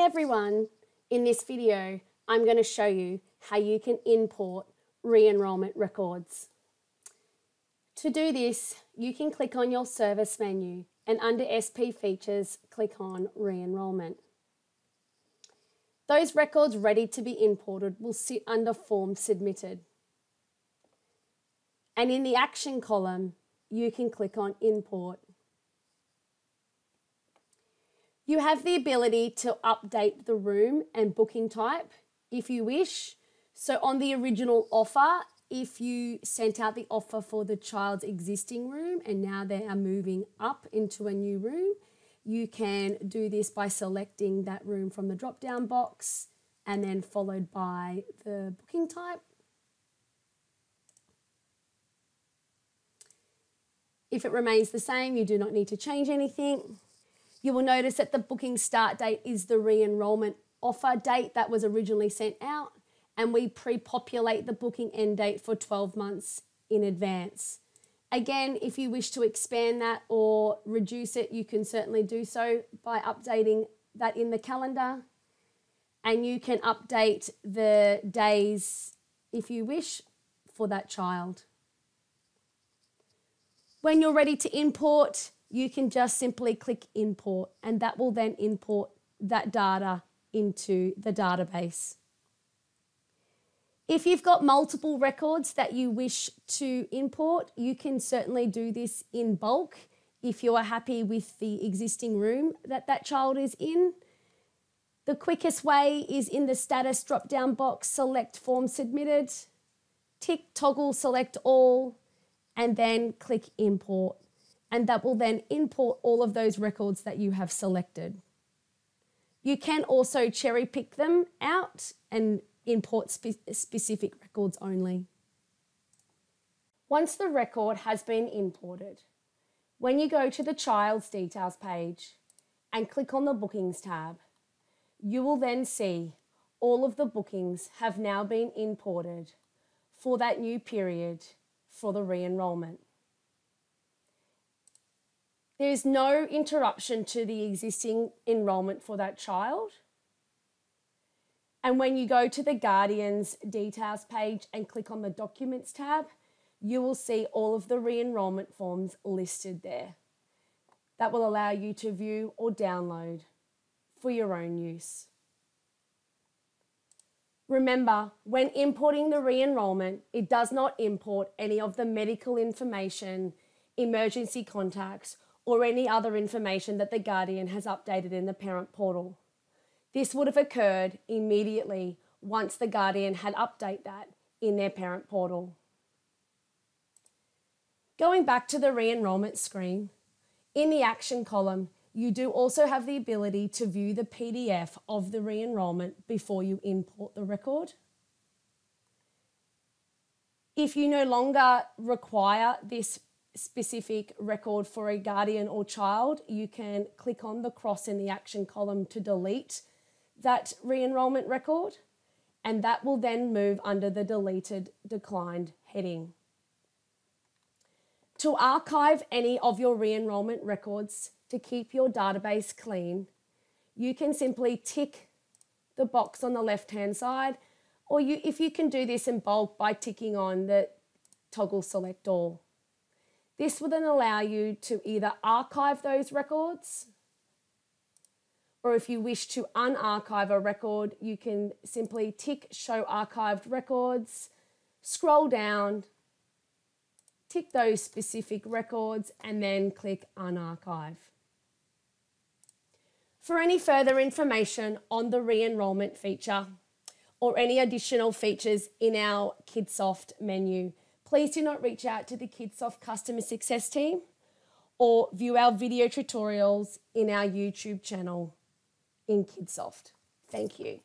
Hey everyone, in this video I'm going to show you how you can import re-enrolment records. To do this, you can click on your service menu and under SP features click on re-enrolment. Those records ready to be imported will sit under form submitted. And in the action column you can click on import. You have the ability to update the room and booking type if you wish. So on the original offer, if you sent out the offer for the child's existing room and now they are moving up into a new room, you can do this by selecting that room from the drop-down box and then followed by the booking type. If it remains the same, you do not need to change anything. You will notice that the booking start date is the re-enrolment offer date that was originally sent out, and we pre-populate the booking end date for 12 months in advance. Again, if you wish to expand that or reduce it, you can certainly do so by updating that in the calendar, and you can update the days if you wish for that child. When you're ready to import, you can just simply click import and that will then import that data into the database. If you've got multiple records that you wish to import, you can certainly do this in bulk if you are happy with the existing room that that child is in. The quickest way is in the status drop-down box, select form submitted, tick toggle select all, and then click import. And that will then import all of those records that you have selected. You can also cherry pick them out and import specific records only. Once the record has been imported, when you go to the child's details page and click on the bookings tab, you will then see all of the bookings have now been imported for that new period for the re-enrolment. There is no interruption to the existing enrolment for that child. And when you go to the Guardian's details page and click on the Documents tab, you will see all of the re-enrolment forms listed there. That will allow you to view or download for your own use. Remember, when importing the re-enrolment, it does not import any of the medical information, emergency contacts, or any other information that the Guardian has updated in the parent portal. This would have occurred immediately once the Guardian had updated that in their parent portal. Going back to the re-enrolment screen, in the action column, you do also have the ability to view the PDF of the re-enrolment before you import the record. If you no longer require this specific record for a guardian or child, you can click on the cross in the action column to delete that re-enrolment record, and that will then move under the deleted declined heading. To archive any of your re-enrolment records to keep your database clean, you can simply tick the box on the left-hand side, or if you can do this in bulk by ticking on the toggle select all. This will then allow you to either archive those records, or if you wish to unarchive a record, you can simply tick Show Archived Records, scroll down, tick those specific records, and then click Unarchive. For any further information on the re-enrolment feature or any additional features in our Kidsoft menu, please do not reach out to the Kidsoft customer success team or view our video tutorials in our YouTube channel in Kidsoft. Thank you.